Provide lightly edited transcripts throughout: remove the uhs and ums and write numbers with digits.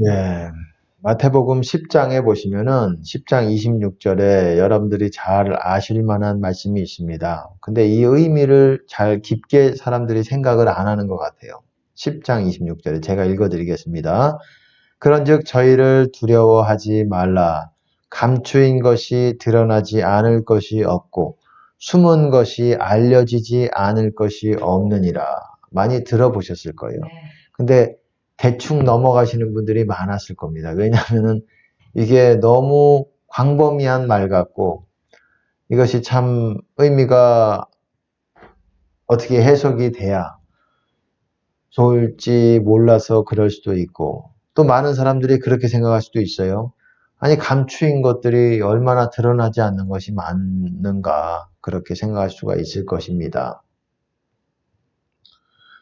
예. 마태복음 10장에 보시면은 10장 26절에 여러분들이 잘 아실 만한 말씀이 있습니다. 근데 이 의미를 잘 깊게 사람들이 생각을 안 하는 것 같아요. 10장 26절에 제가 읽어드리겠습니다. 그런즉 저희를 두려워하지 말라. 감추인 것이 드러나지 않을 것이 없고 숨은 것이 알려지지 않을 것이 없느니라. 많이 들어보셨을 거예요. 근데 대충 넘어가시는 분들이 많았을 겁니다. 왜냐하면은 이게 너무 광범위한 말 같고 이것이 참 의미가 어떻게 해석이 돼야 좋을지 몰라서 그럴 수도 있고 또 많은 사람들이 그렇게 생각할 수도 있어요. 아니 감추인 것들이 얼마나 드러나지 않는 것이 많은가 그렇게 생각할 수가 있을 것입니다.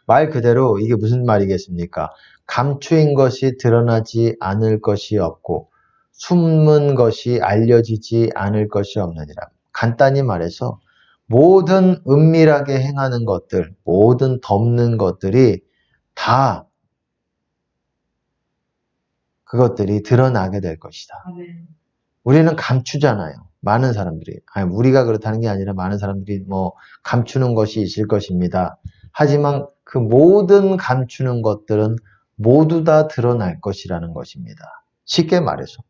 말 그대로 이게 무슨 말이겠습니까? 감추인 것이 드러나지 않을 것이 없고 숨은 것이 알려지지 않을 것이 없느니라. 간단히 말해서 모든 은밀하게 행하는 것들, 모든 덮는 것들이 다 그것들이 드러나게 될 것이다. 우리는 감추잖아요. 많은 사람들이. 아니, 우리가 그렇다는 게 아니라 많은 사람들이 뭐 감추는 것이 있을 것입니다. 하지만 그 모든 감추는 것들은 모두 다 드러날 것이라는 것입니다. 쉽게 말해서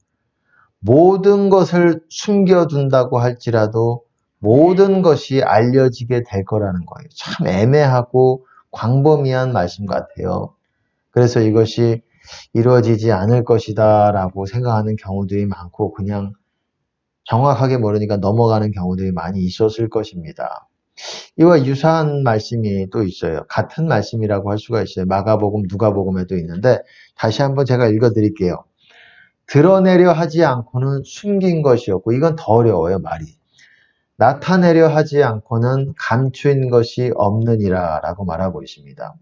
모든 것을 숨겨둔다고 할지라도 모든 것이 알려지게 될 거라는 거예요. 참 애매하고 광범위한 말씀 같아요. 그래서 이것이 이루어지지 않을 것이다 라고 생각하는 경우들이 많고 그냥 정확하게 모르니까 넘어가는 경우들이 많이 있었을 것입니다. 이와 유사한 말씀이 또 있어요. 같은 말씀이라고 할 수가 있어요. 마가복음, 누가복음에도 있는데 다시 한번 제가 읽어드릴게요. 드러내려 하지 않고는 숨긴 것이었고 이건 더 어려워요, 말이. 나타내려 하지 않고는 감추인 것이 없느니라 라고 말하고 있습니다.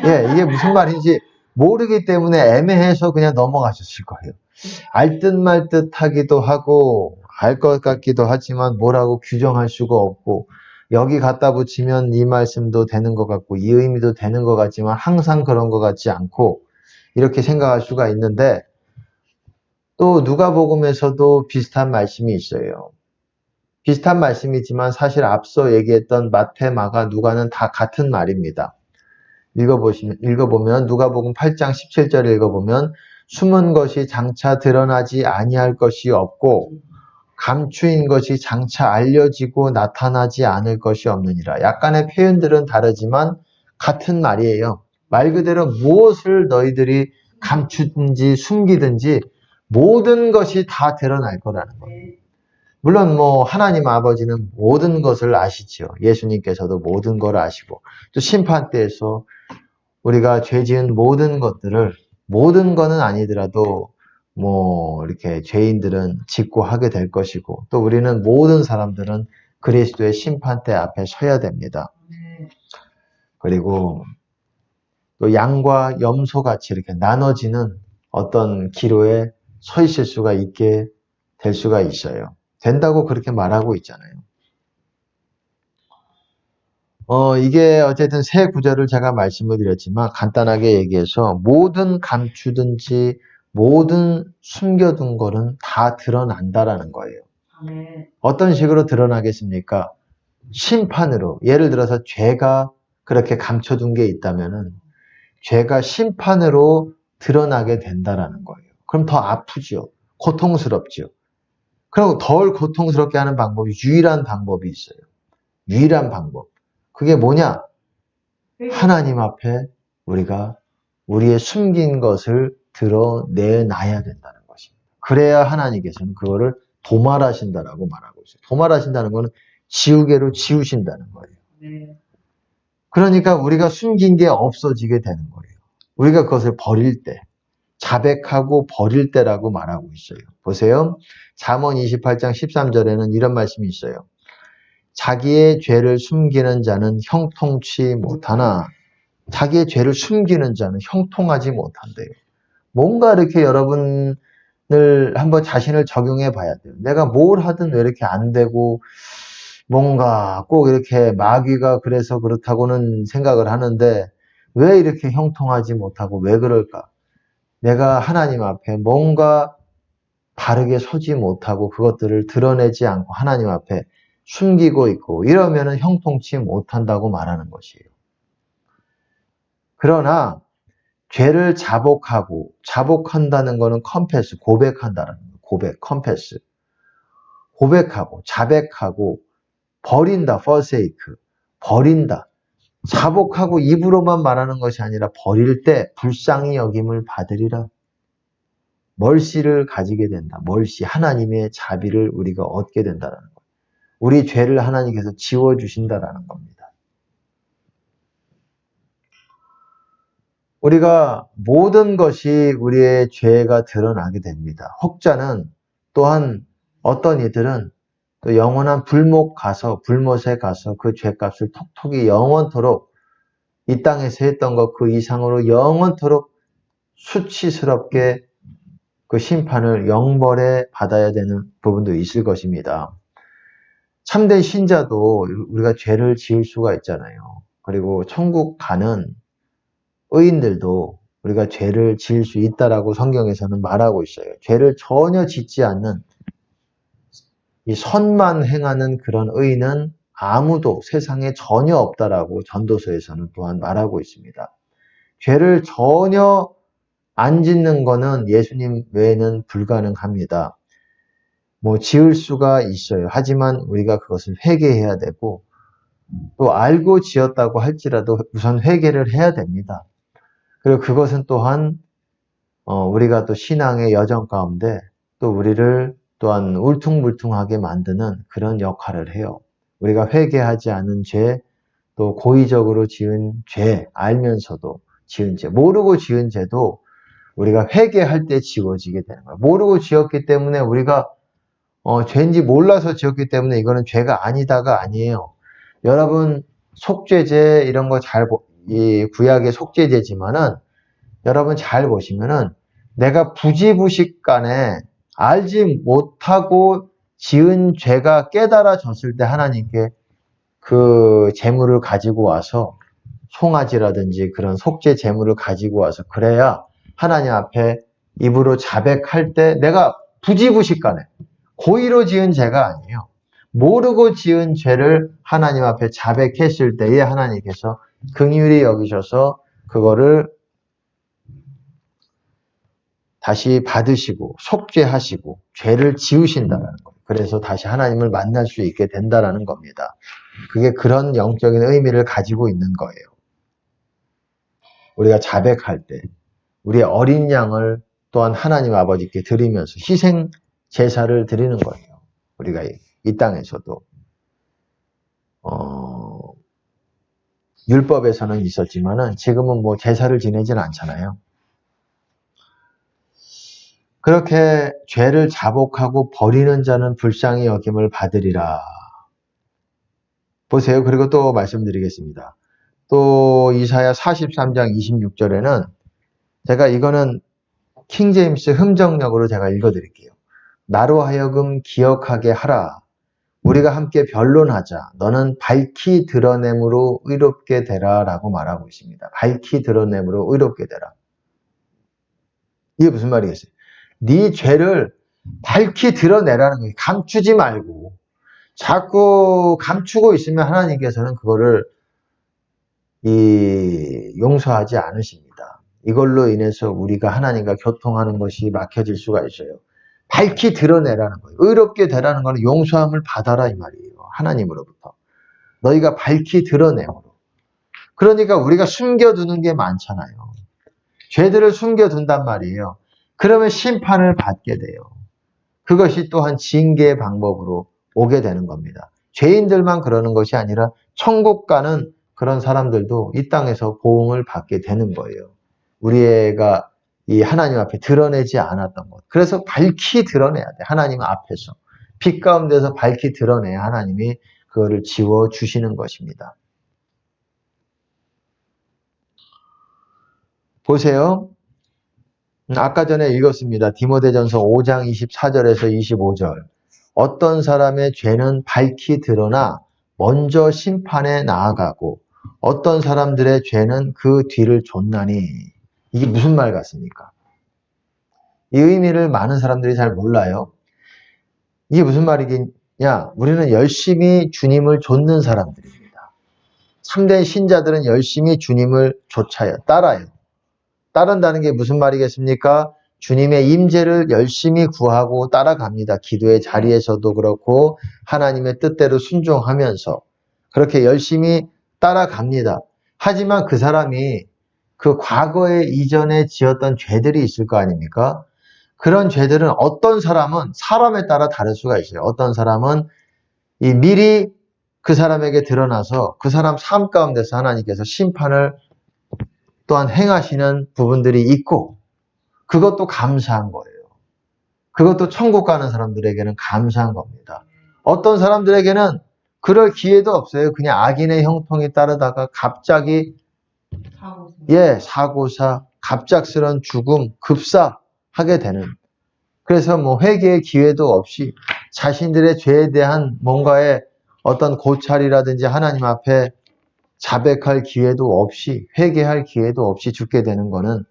예, 이게 무슨 말인지 모르기 때문에 애매해서 그냥 넘어가셨을 거예요. 알 듯 말 듯 하기도 하고 알 것 같기도 하지만 뭐라고 규정할 수가 없고 여기 갖다 붙이면 이 말씀도 되는 것 같고 이 의미도 되는 것 같지만 항상 그런 것 같지 않고 이렇게 생각할 수가 있는데 또 누가복음에서도 비슷한 말씀이 있어요. 비슷한 말씀이지만 사실 앞서 얘기했던 마태, 마가, 누가는 다 같은 말입니다. 읽어보면 누가복음 8장 17절 읽어보면 숨은 것이 장차 드러나지 아니할 것이 없고 감추인 것이 장차 알려지고 나타나지 않을 것이 없느니라. 약간의 표현들은 다르지만 같은 말이에요. 말 그대로 무엇을 너희들이 감추든지 숨기든지 모든 것이 다 드러날 거라는 거예요. 물론 뭐 하나님 아버지는 모든 것을 아시죠. 예수님께서도 모든 걸 아시고 또 심판대에서 우리가 죄 지은 모든 것들을 모든 거는 아니더라도 뭐 이렇게 죄인들은 짓고 하게 될 것이고 또 우리는 모든 사람들은 그리스도의 심판대 앞에 서야 됩니다. 그리고 또 양과 염소 같이 이렇게 나눠지는 어떤 기로에 서 있을 수가 있게 될 수가 있어요. 된다고 그렇게 말하고 있잖아요. 이게 어쨌든 세 구절을 제가 말씀을 드렸지만 간단하게 얘기해서 모든 감추든지 모든 숨겨둔 거는 다 드러난다라는 거예요. 어떤 식으로 드러나겠습니까? 심판으로. 예를 들어서 죄가 그렇게 감춰둔 게 있다면은 죄가 심판으로 드러나게 된다라는 거예요. 그럼 더 아프죠. 고통스럽죠. 그리고 덜 고통스럽게 하는 방법이 유일한 방법이 있어요. 유일한 방법. 그게 뭐냐? 하나님 앞에 우리가 우리의 숨긴 것을 드러내놔야 된다는 것입니다. 그래야 하나님께서는 그거를 도말하신다라고 말하고 있어요. 도말하신다는 것은 지우개로 지우신다는 거예요. 그러니까 우리가 숨긴 게 없어지게 되는 거예요. 우리가 그것을 버릴 때, 자백하고 버릴 때라고 말하고 있어요. 보세요. 잠언 28장 13절에는 이런 말씀이 있어요. 자기의 죄를 숨기는 자는 형통치 못하나 자기의 죄를 숨기는 자는 형통하지 못한대요. 뭔가 이렇게 여러분을 한번 자신을 적용해 봐야 돼요. 내가 뭘 하든 왜 이렇게 안 되고 뭔가 꼭 이렇게 마귀가 그래서 그렇다고는 생각을 하는데 왜 이렇게 형통하지 못하고 왜 그럴까? 내가 하나님 앞에 뭔가 바르게 서지 못하고 그것들을 드러내지 않고 하나님 앞에 숨기고 있고 이러면은 형통치 못한다고 말하는 것이에요. 그러나 죄를 자복한다는 것은 confess, 고백한다는 거예요. 고백, confess. 고백하고 자백하고 버린다, forsake. 버린다. 자복하고 입으로만 말하는 것이 아니라 버릴 때 불쌍히 여김을 받으리라. 멀시를 가지게 된다. 멀시, 하나님의 자비를 우리가 얻게 된다는 거예요. 우리 죄를 하나님께서 지워주신다라는 겁니다. 우리가 모든 것이 우리의 죄가 드러나게 됩니다. 혹자는 또한 어떤 이들은 또 영원한 불못에 가서 그 죄값을 톡톡히 영원토록 이 땅에서 했던 것 그 이상으로 영원토록 수치스럽게 그 심판을 영벌에 받아야 되는 부분도 있을 것입니다. 참된 신자도 우리가 죄를 지을 수가 있잖아요. 그리고 천국 가는 의인들도 우리가 죄를 지을 수 있다라고 성경에서는 말하고 있어요. 죄를 전혀 짓지 않는 이 선만 행하는 그런 의인은 아무도 세상에 전혀 없다라고 전도서에서는 또한 말하고 있습니다. 죄를 전혀 안 짓는 거는 예수님 외에는 불가능합니다. 뭐 지을 수가 있어요. 하지만 우리가 그것을 회개해야 되고 또 알고 지었다고 할지라도 우선 회개를 해야 됩니다. 그리고 그것은 또한 우리가 또 신앙의 여정 가운데 또 우리를 또한 울퉁불퉁하게 만드는 그런 역할을 해요. 우리가 회개하지 않은 죄, 또 고의적으로 지은 죄, 알면서도 지은 죄, 모르고 지은 죄도 우리가 회개할 때 지워지게 되는 거예요. 모르고 지었기 때문에 우리가 죄인지 몰라서 지었기 때문에 이거는 죄가 아니다가 아니에요. 여러분 속죄제 이런 거 이 구약의 속죄제지만은 여러분 잘 보시면은 내가 부지부식간에 알지 못하고 지은 죄가 깨달아졌을 때 하나님께 그 제물을 가지고 와서 송아지라든지 그런 속죄 제물을 가지고 와서 그래야 하나님 앞에 입으로 자백할 때 내가 부지부식간에 고의로 지은 죄가 아니에요. 모르고 지은 죄를 하나님 앞에 자백했을 때에 하나님께서 긍휼히 여기셔서 그거를 다시 받으시고 속죄하시고 죄를 지우신다는 거예요. 그래서 다시 하나님을 만날 수 있게 된다는 겁니다. 그게 그런 영적인 의미를 가지고 있는 거예요. 우리가 자백할 때 우리의 어린 양을 또한 하나님 아버지께 드리면서 희생 제사를 드리는 거예요. 우리가 이 땅에서도 율법에서는 있었지만은 지금은 뭐 제사를 지내지는 않잖아요. 그렇게 죄를 자복하고 버리는 자는 불쌍히 여김을 받으리라. 보세요. 그리고 또 말씀드리겠습니다. 또 이사야 43장 26절에는 제가 이거는 킹제임스 흠정역으로 제가 읽어드릴게요. 나로 하여금 기억하게 하라. 우리가 함께 변론하자. 너는 밝히 드러냄으로 의롭게 되라 라고 말하고 있습니다. 밝히 드러냄으로 의롭게 되라. 이게 무슨 말이겠어요? 네 죄를 밝히 드러내라는 거예요. 감추지 말고. 자꾸 감추고 있으면 하나님께서는 그거를 용서하지 않으십니다. 이걸로 인해서 우리가 하나님과 교통하는 것이 막혀질 수가 있어요. 밝히 드러내라는 거예요. 의롭게 되라는 거는 용서함을 받아라 이 말이에요. 하나님으로부터. 너희가 밝히 드러내므로. 그러니까 우리가 숨겨두는 게 많잖아요. 죄들을 숨겨둔단 말이에요. 그러면 심판을 받게 돼요. 그것이 또한 징계의 방법으로 오게 되는 겁니다. 죄인들만 그러는 것이 아니라 천국 가는 그런 사람들도 이 땅에서 보응을 받게 되는 거예요. 우리가 이 하나님 앞에 드러내지 않았던 것. 그래서 밝히 드러내야 돼. 하나님 앞에서. 빛 가운데서 밝히 드러내야 하나님이 그거를 지워주시는 것입니다. 보세요. 아까 전에 읽었습니다. 디모데전서 5장 24절에서 25절. 어떤 사람의 죄는 밝히 드러나 먼저 심판에 나아가고 어떤 사람들의 죄는 그 뒤를 좇나니. 이게 무슨 말 같습니까? 이 의미를 많은 사람들이 잘 몰라요. 이게 무슨 말이겠냐? 우리는 열심히 주님을 좇는 사람들입니다. 참된 신자들은 열심히 주님을 좇아요. 따라요. 따른다는 게 무슨 말이겠습니까? 주님의 임재를 열심히 구하고 따라갑니다. 기도의 자리에서도 그렇고 하나님의 뜻대로 순종하면서 그렇게 열심히 따라갑니다. 하지만 그 사람이 그 과거에 이전에 지었던 죄들이 있을 거 아닙니까? 그런 죄들은 어떤 사람은 사람에 따라 다를 수가 있어요. 어떤 사람은 이 미리 그 사람에게 드러나서 그 사람 삶 가운데서 하나님께서 심판을 또한 행하시는 부분들이 있고 그것도 감사한 거예요. 그것도 천국 가는 사람들에게는 감사한 겁니다. 어떤 사람들에게는 그럴 기회도 없어요. 그냥 악인의 형통에 따르다가 갑자기 사고사, 갑작스런 죽음, 급사하게 되는 그래서 뭐 회개의 기회도 없이 자신들의 죄에 대한 뭔가의 어떤 고찰이라든지 하나님 앞에 자백할 기회도 없이 회개할 기회도 없이 죽게 되는 거는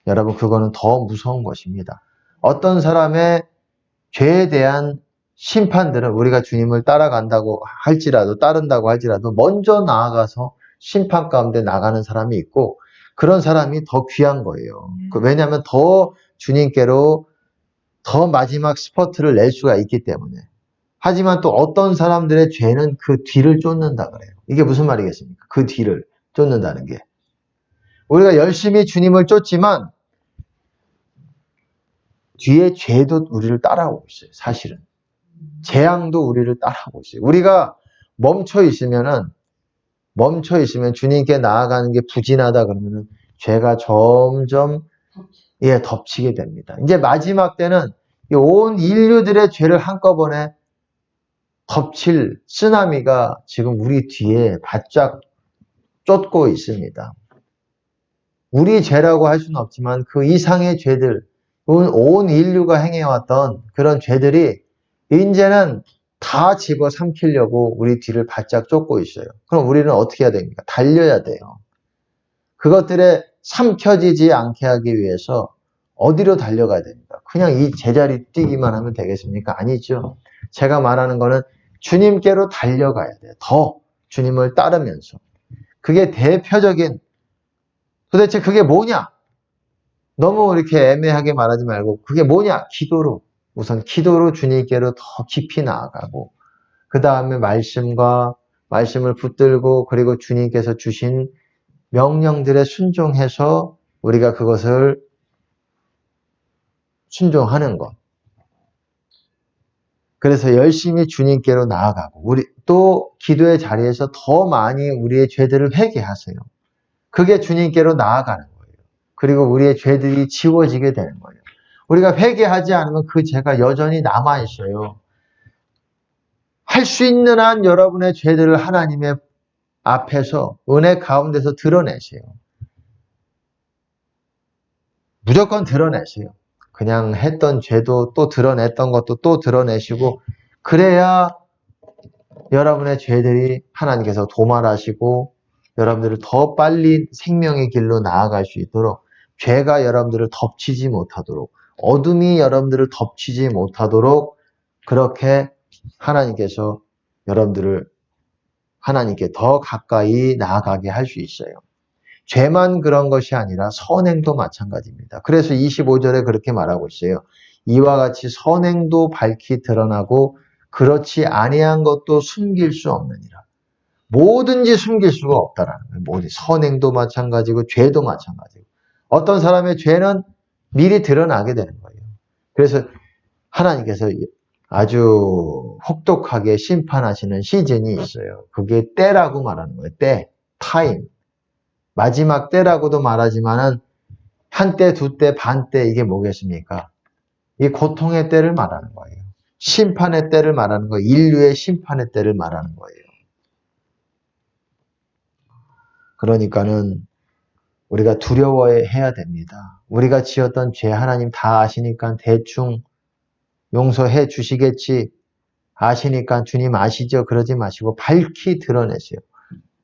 여러분 그거는 더 무서운 것입니다. 어떤 사람의 죄에 대한 심판들은 우리가 주님을 따라간다고 할지라도 따른다고 할지라도 먼저 나아가서 심판 가운데 나가는 사람이 있고 그런 사람이 더 귀한 거예요. 왜냐하면 더 주님께로 더 마지막 스퍼트를 낼 수가 있기 때문에. 하지만 또 어떤 사람들의 죄는 그 뒤를 쫓는다 그래요. 이게 무슨 말이겠습니까? 그 뒤를 쫓는다는 게. 우리가 열심히 주님을 쫓지만 뒤에 죄도 우리를 따라오고 있어요. 사실은. 재앙도 우리를 따라오고 있어요. 우리가 멈춰 있으면 주님께 나아가는 게 부진하다 그러면은 죄가 점점 덮치게 됩니다. 이제 마지막 때는 온 인류들의 죄를 한꺼번에 덮칠 쓰나미가 지금 우리 뒤에 바짝 쫓고 있습니다. 우리 죄라고 할 수는 없지만 그 이상의 죄들, 온 인류가 행해왔던 그런 죄들이 이제는 다 집어삼키려고 우리 뒤를 바짝 쫓고 있어요. 그럼 우리는 어떻게 해야 됩니까? 달려야 돼요. 그것들에 삼켜지지 않게 하기 위해서 어디로 달려가야 됩니까? 그냥 이 제자리 뛰기만 하면 되겠습니까? 아니죠. 제가 말하는 거는 주님께로 달려가야 돼요. 더 주님을 따르면서. 그게 대표적인 도대체 그게 뭐냐? 너무 이렇게 애매하게 말하지 말고 그게 뭐냐? 기도로. 우선 기도로 주님께로 더 깊이 나아가고 그 다음에 말씀을 붙들고 그리고 주님께서 주신 명령들에 순종해서 우리가 그것을 순종하는 것. 그래서 열심히 주님께로 나아가고 우리 또 기도의 자리에서 더 많이 우리의 죄들을 회개하세요. 그게 주님께로 나아가는 거예요. 그리고 우리의 죄들이 지워지게 되는 거예요. 우리가 회개하지 않으면 그 죄가 여전히 남아있어요. 할 수 있는 한 여러분의 죄들을 하나님의 앞에서 은혜 가운데서 드러내세요. 무조건 드러내세요. 그냥 했던 죄도 또 드러냈던 것도 또 드러내시고 그래야 여러분의 죄들이 하나님께서 도말하시고 여러분들을 더 빨리 생명의 길로 나아갈 수 있도록 죄가 여러분들을 덮치지 못하도록 어둠이 여러분들을 덮치지 못하도록 그렇게 하나님께서 여러분들을 하나님께 더 가까이 나아가게 할 수 있어요. 죄만 그런 것이 아니라 선행도 마찬가지입니다. 그래서 25절에 그렇게 말하고 있어요. 이와 같이 선행도 밝히 드러나고 그렇지 아니한 것도 숨길 수 없느니라. 뭐든지 숨길 수가 없다라는 거예요. 선행도 마찬가지고 죄도 마찬가지고. 어떤 사람의 죄는 미리 드러나게 되는 거예요. 그래서 하나님께서 아주 혹독하게 심판하시는 시즌이 있어요. 그게 때라고 말하는 거예요. 때, 타임. 마지막 때라고도 말하지만은 한 때, 두 때, 반 때 이게 뭐겠습니까? 이 고통의 때를 말하는 거예요. 심판의 때를 말하는 거예요. 인류의 심판의 때를 말하는 거예요. 그러니까는 우리가 두려워해야 됩니다. 우리가 지었던 죄 하나님 다 아시니까 대충 용서해 주시겠지. 아시니까 주님 아시죠? 그러지 마시고 밝히 드러내세요.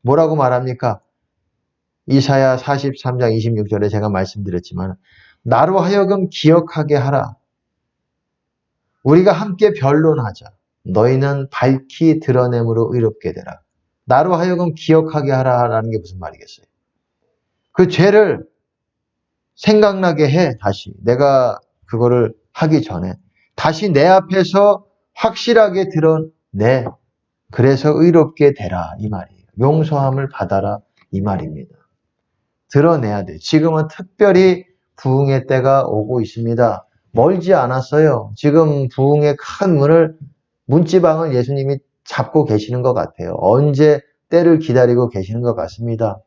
뭐라고 말합니까? 이사야 43장 26절에 제가 말씀드렸지만 나로 하여금 기억하게 하라. 우리가 함께 변론하자. 너희는 밝히 드러냄으로 의롭게 되라. 나로 하여금 기억하게 하라라는 게 무슨 말이겠어요? 그 죄를 생각나게 해, 다시. 내가 그거를 하기 전에. 다시 내 앞에서 확실하게 드러내. 그래서 의롭게 되라, 이 말이에요. 용서함을 받아라, 이 말입니다. 드러내야 돼. 지금은 특별히 부흥의 때가 오고 있습니다. 멀지 않았어요. 지금 부흥의 큰 문지방을 예수님이 잡고 계시는 것 같아요. 언제 때를 기다리고 계시는 것 같습니다.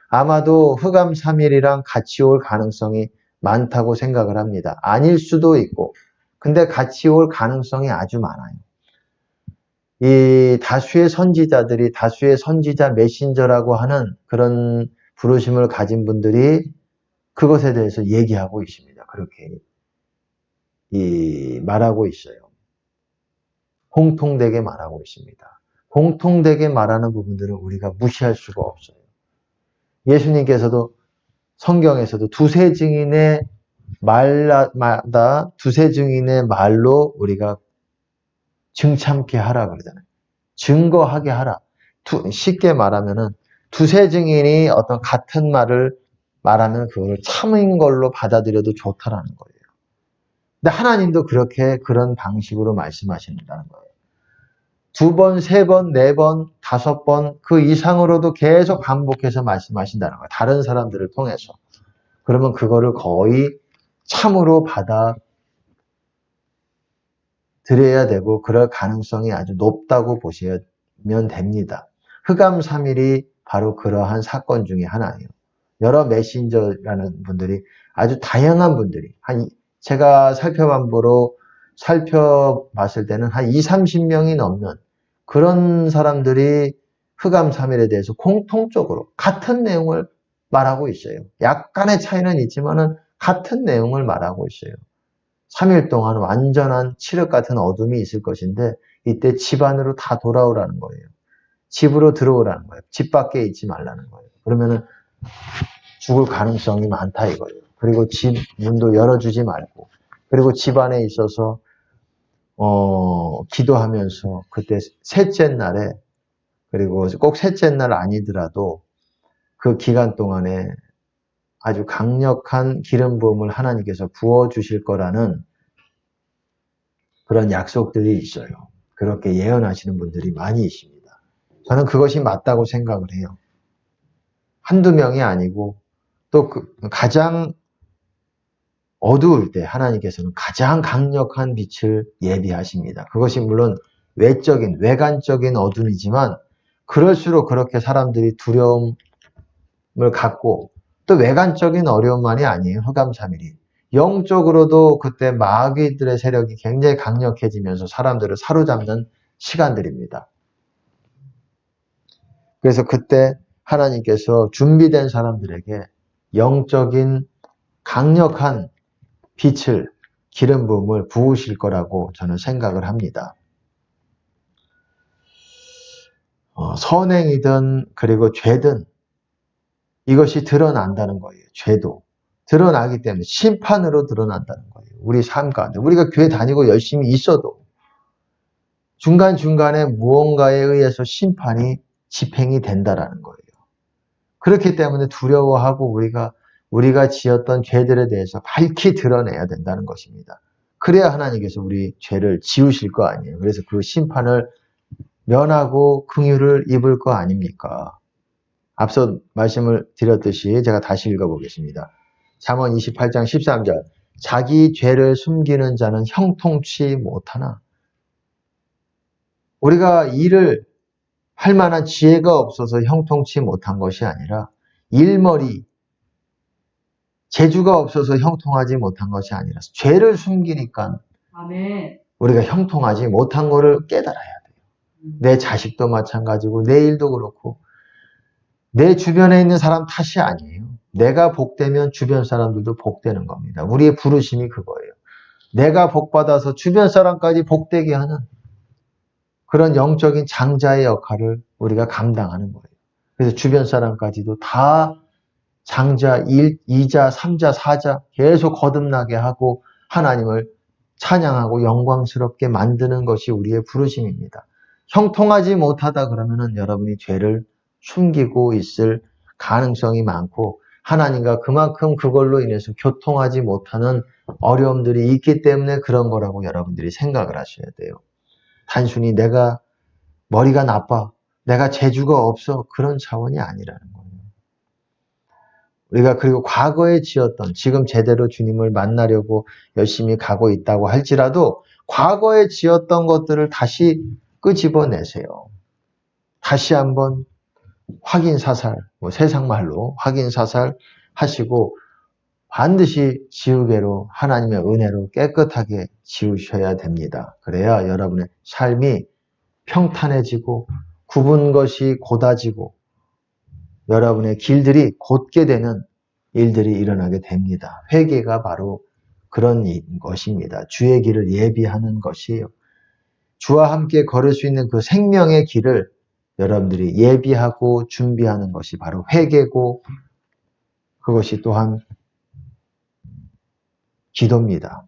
아마도 흑암 3일이랑 같이 올 가능성이 많다고 생각을 합니다. 아닐 수도 있고, 근데 같이 올 가능성이 아주 많아요. 이 다수의 선지자들이 다수의 선지자 메신저라고 하는 그런 부르심을 가진 분들이 그것에 대해서 얘기하고 있습니다. 그렇게 말하고 있어요. 공통되게 말하고 있습니다. 공통되게 말하는 부분들은 우리가 무시할 수가 없어요. 예수님께서도 성경에서도 두세 증인의 말마다 두세 증인의 말로 우리가 증참케 하라 그러잖아요. 증거하게 하라. 쉽게 말하면은 두세 증인이 어떤 같은 말을 말하면 그걸 참인 걸로 받아들여도 좋다라는 거예요. 근데 하나님도 그런 방식으로 말씀하신다는 거예요. 2번, 3번, 4번, 5번 그 이상으로도 계속 반복해서 말씀하신다는 거예요. 다른 사람들을 통해서. 그러면 그거를 거의 참으로 받아들여야 되고 그럴 가능성이 아주 높다고 보시면 됩니다. 흑암 3일이 바로 그러한 사건 중에 하나예요. 여러 메신저라는 분들이 아주 다양한 분들이 제가 살펴봤을 때는 한 20, 30명이 넘는 그런 사람들이 흑암 3일에 대해서 공통적으로 같은 내용을 말하고 있어요. 약간의 차이는 있지만은 같은 내용을 말하고 있어요. 3일 동안 완전한 칠흑 같은 어둠이 있을 것인데 이때 집 안으로 다 돌아오라는 거예요. 집으로 들어오라는 거예요. 집 밖에 있지 말라는 거예요. 그러면은 죽을 가능성이 많다 이거예요. 그리고 집 문도 열어주지 말고 그리고 집 안에 있어서 기도하면서 그때 셋째 날에 그리고 꼭 셋째 날 아니더라도 그 기간 동안에 아주 강력한 기름 부음을 하나님께서 부어주실 거라는 그런 약속들이 있어요. 그렇게 예언하시는 분들이 많이 있습니다. 저는 그것이 맞다고 생각을 해요. 한두 명이 아니고 또 가장 어두울 때 하나님께서는 가장 강력한 빛을 예비하십니다. 그것이 물론 외관적인 어둠이지만 그럴수록 그렇게 사람들이 두려움을 갖고 또 외관적인 어려움만이 아니에요. 흑암 3일이. 영적으로도 그때 마귀들의 세력이 굉장히 강력해지면서 사람들을 사로잡는 시간들입니다. 그래서 그때 하나님께서 준비된 사람들에게 영적인 강력한 빛을 기름 부음을 부으실 거라고 저는 생각을 합니다. 선행이든 그리고 죄든 이것이 드러난다는 거예요. 죄도 드러나기 때문에 심판으로 드러난다는 거예요. 우리 삶 가운데 우리가 교회 다니고 열심히 있어도 중간중간에 무언가에 의해서 심판이 집행이 된다라는 거예요. 그렇기 때문에 두려워하고 우리가 지었던 죄들에 대해서 밝히 드러내야 된다는 것입니다. 그래야 하나님께서 우리 죄를 지우실 거 아니에요. 그래서 그 심판을 면하고 긍휼을 입을 거 아닙니까? 앞서 말씀을 드렸듯이 제가 다시 읽어보겠습니다. 잠언 28장 13절 자기 죄를 숨기는 자는 형통치 못하나 우리가 일을 할 만한 지혜가 없어서 형통치 못한 것이 아니라 일머리 재주가 없어서 형통하지 못한 것이 아니라 죄를 숨기니까 아멘. 우리가 형통하지 못한 것을 깨달아야 돼요. 내 자식도 마찬가지고 내 일도 그렇고 내 주변에 있는 사람 탓이 아니에요. 내가 복되면 주변 사람들도 복되는 겁니다. 우리의 부르심이 그거예요. 내가 복받아서 주변 사람까지 복되게 하는 그런 영적인 장자의 역할을 우리가 감당하는 거예요. 그래서 주변 사람까지도 다 장자, 2자, 3자, 4자 계속 거듭나게 하고 하나님을 찬양하고 영광스럽게 만드는 것이 우리의 부르심입니다. 형통하지 못하다 그러면은 여러분이 죄를 숨기고 있을 가능성이 많고 하나님과 그만큼 그걸로 인해서 교통하지 못하는 어려움들이 있기 때문에 그런 거라고 여러분들이 생각을 하셔야 돼요. 단순히 내가 머리가 나빠, 내가 재주가 없어 그런 차원이 아니라는 거예요. 우리가 그리고 과거에 지었던 지금 제대로 주님을 만나려고 열심히 가고 있다고 할지라도 과거에 지었던 것들을 다시 끄집어내세요. 다시 한번 확인사살, 세상말로 확인사살 하시고 반드시 지우개로 하나님의 은혜로 깨끗하게 지우셔야 됩니다. 그래야 여러분의 삶이 평탄해지고 굽은 것이 곧아지고 여러분의 길들이 곧게 되는 일들이 일어나게 됩니다. 회개가 바로 그런 것입니다. 주의 길을 예비하는 것이에요. 주와 함께 걸을 수 있는 그 생명의 길을 여러분들이 예비하고 준비하는 것이 바로 회개고 그것이 또한 기도입니다.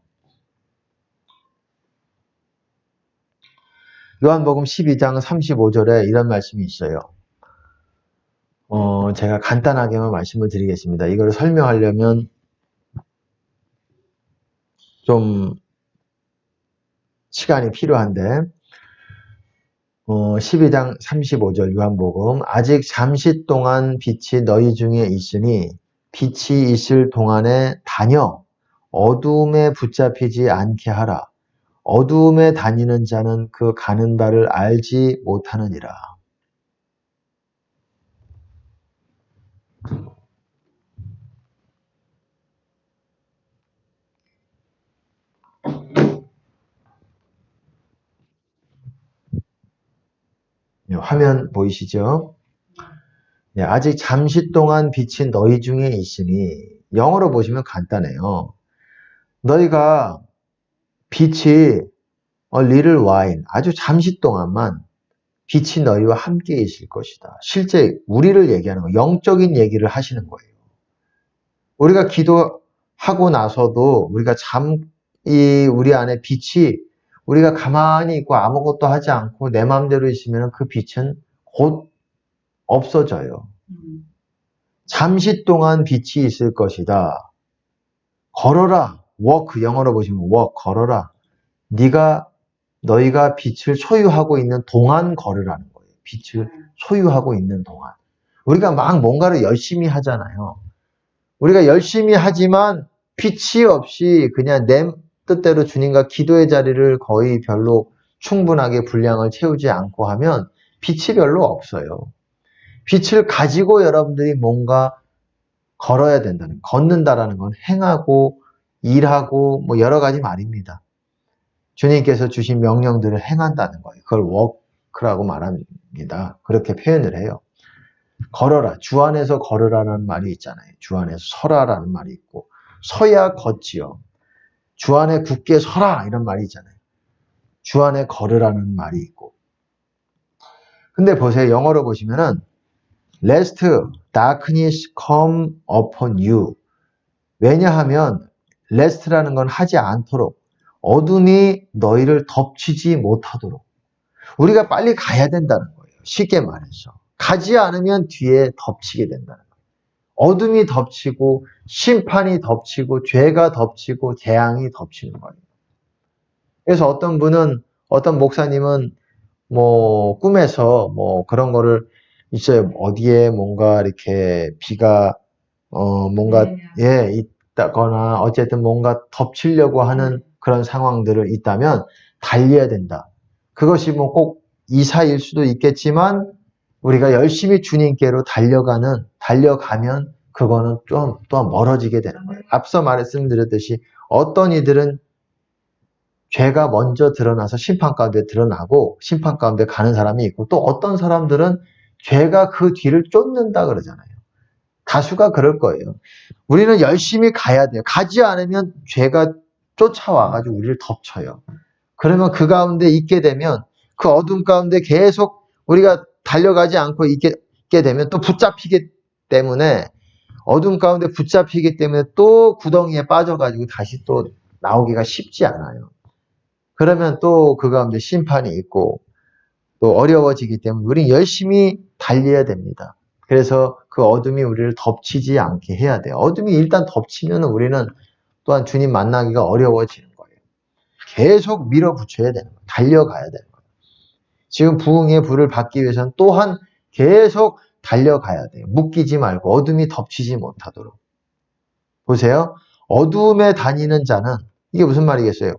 요한복음 12장 35절에 이런 말씀이 있어요. 제가 간단하게만 말씀을 드리겠습니다. 이걸 설명하려면 좀 시간이 필요한데 12장 35절 요한복음 아직 잠시 동안 빛이 너희 중에 있으니 빛이 있을 동안에 다녀 어두움에 붙잡히지 않게 하라. 어두움에 다니는 자는 그 가는 바를 알지 못하느니라. 화면 보이시죠? 네, 아직 잠시 동안 빛이 너희 중에 있으니 영어로 보시면 간단해요. 너희가 빛이 a little while 아주 잠시 동안만 빛이 너희와 함께 있을 것이다. 실제 우리를 얘기하는 거 영적인 얘기를 하시는 거예요. 우리가 기도하고 나서도 우리가 우리 안에 빛이 우리가 가만히 있고 아무것도 하지 않고 내 마음대로 있으면 그 빛은 곧 없어져요. 잠시 동안 빛이 있을 것이다. 걸어라. walk 영어로 보시면 walk 걸어라. 너희가 빛을 소유하고 있는 동안 걸으라는 거예요. 빛을 소유하고 있는 동안. 우리가 막 뭔가를 열심히 하잖아요. 우리가 열심히 하지만 빛이 없이 그냥 내 뜻대로 주님과 기도의 자리를 거의 별로 충분하게 분량을 채우지 않고 하면 빛이 별로 없어요. 빛을 가지고 여러분들이 뭔가 걸어야 된다는, 걷는다라는 건 행하고 일하고 뭐 여러 가지 말입니다. 주님께서 주신 명령들을 행한다는 거예요. 그걸 워크라고 말합니다. 그렇게 표현을 해요. 걸어라. 주 안에서 걸으라는 말이 있잖아요. 주 안에서 서라라는 말이 있고 서야 걷지요. 주 안에 굳게 서라 이런 말이 있잖아요. 주 안에 걸으라는 말이 있고. 근데 보세요. 영어로 보시면은 Lest darkness come upon you. 왜냐하면 lest라는 건 하지 않도록 어둠이 너희를 덮치지 못하도록 우리가 빨리 가야 된다는 거예요. 쉽게 말해서. 가지 않으면 뒤에 덮치게 된다는 거예요. 어둠이 덮치고 심판이 덮치고 죄가 덮치고 재앙이 덮치는 거예요. 그래서 어떤 목사님은 뭐 꿈에서 뭐 그런 거를 있어요. 어디에 뭔가 이렇게 비가 뭔가 있다거나 어쨌든 뭔가 덮치려고 하는 그런 상황들을 있다면 달려야 된다. 그것이 뭐 꼭 이사일 수도 있겠지만 우리가 열심히 주님께로 달려가면 그거는 좀 또 멀어지게 되는 거예요. 앞서 말씀드렸듯이 어떤 이들은 죄가 먼저 드러나서 심판 가운데 드러나고 심판 가운데 가는 사람이 있고 또 어떤 사람들은 죄가 그 뒤를 쫓는다 그러잖아요. 다수가 그럴 거예요. 우리는 열심히 가야 돼요. 가지 않으면 죄가 쫓아와가지고 우리를 덮쳐요. 그러면 그 가운데 있게 되면 그 어둠 가운데 계속 우리가 달려가지 않고 있게 되면 또 붙잡히기 때문에 어둠 가운데 붙잡히기 때문에 또 구덩이에 빠져가지고 다시 또 나오기가 쉽지 않아요. 그러면 또 그 가운데 심판이 있고 또 어려워지기 때문에 우리는 열심히 달려야 됩니다. 그래서 그 어둠이 우리를 덮치지 않게 해야 돼요. 어둠이 일단 덮치면 우리는 또한 주님 만나기가 어려워지는 거예요. 계속 밀어붙여야 되는 거예요. 달려가야 되는 거예요. 지금 부흥의 불을 받기 위해서는 또한 계속 달려가야 돼요. 묶이지 말고 어둠이 덮치지 못하도록. 보세요. 어둠에 다니는 자는 이게 무슨 말이겠어요?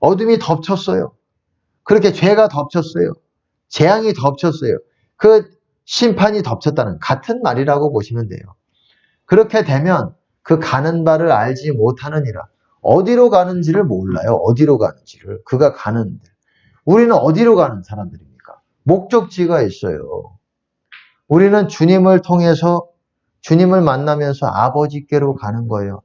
어둠이 덮쳤어요. 그렇게 죄가 덮쳤어요. 재앙이 덮쳤어요. 그 심판이 덮쳤다는 같은 말이라고 보시면 돼요. 그렇게 되면 그 가는 바를 알지 못하느니라. 어디로 가는지를 몰라요. 어디로 가는지를. 그가 가는 데. 우리는 어디로 가는 사람들입니까? 목적지가 있어요. 우리는 주님을 통해서 주님을 만나면서 아버지께로 가는 거예요.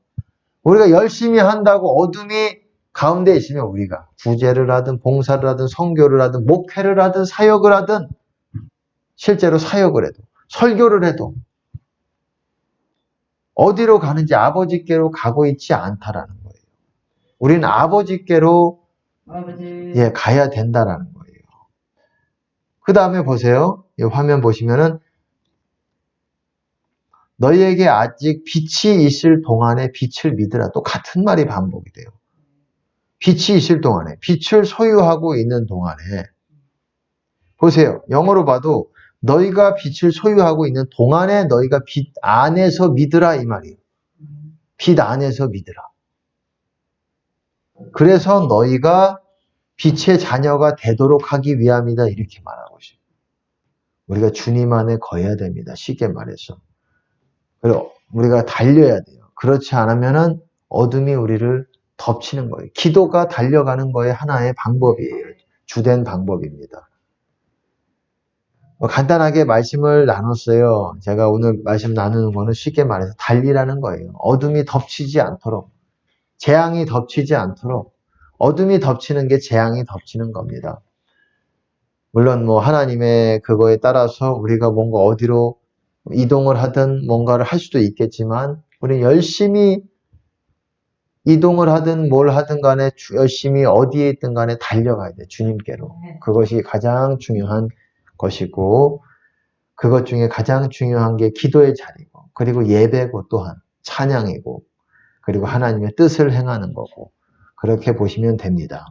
우리가 열심히 한다고 어둠이 가운데 있으면 우리가 구제를 하든 봉사를 하든 선교를 하든 목회를 하든 사역을 하든 실제로 사역을 해도 설교를 해도 어디로 가는지 아버지께로 가고 있지 않다라는 거예요. 우리는 아버지께로 가야 된다라는 거예요. 그 다음에 보세요. 이 화면 보시면은 너희에게 아직 빛이 있을 동안에 빛을 믿으라. 또 같은 말이 반복이 돼요. 빛이 있을 동안에, 빛을 소유하고 있는 동안에 보세요. 영어로 봐도 너희가 빛을 소유하고 있는 동안에 너희가 빛 안에서 믿으라 이 말이에요. 빛 안에서 믿으라. 그래서 너희가 빛의 자녀가 되도록 하기 위함이다 이렇게 말하고 있어요. 우리가 주님 안에 거해야 됩니다. 쉽게 말해서. 그리고 우리가 달려야 돼요. 그렇지 않으면은 어둠이 우리를 덮치는 거예요. 기도가 달려가는 거의 하나의 방법이에요. 주된 방법입니다. 간단하게 말씀을 나눴어요. 제가 오늘 말씀 나누는 거는 쉽게 말해서 달리라는 거예요. 어둠이 덮치지 않도록, 재앙이 덮치지 않도록, 어둠이 덮치는 게 재앙이 덮치는 겁니다. 물론 뭐 하나님의 그거에 따라서 우리가 뭔가 어디로 이동을 하든 뭔가를 할 수도 있겠지만 우리 열심히 이동을 하든 뭘 하든 간에 열심히 어디에 있든 간에 달려가야 돼. 주님께로. 그것이 가장 중요한 것이고 그것 중에 가장 중요한 게 기도의 자리고 그리고 예배고 또한 찬양이고 그리고 하나님의 뜻을 행하는 거고 그렇게 보시면 됩니다.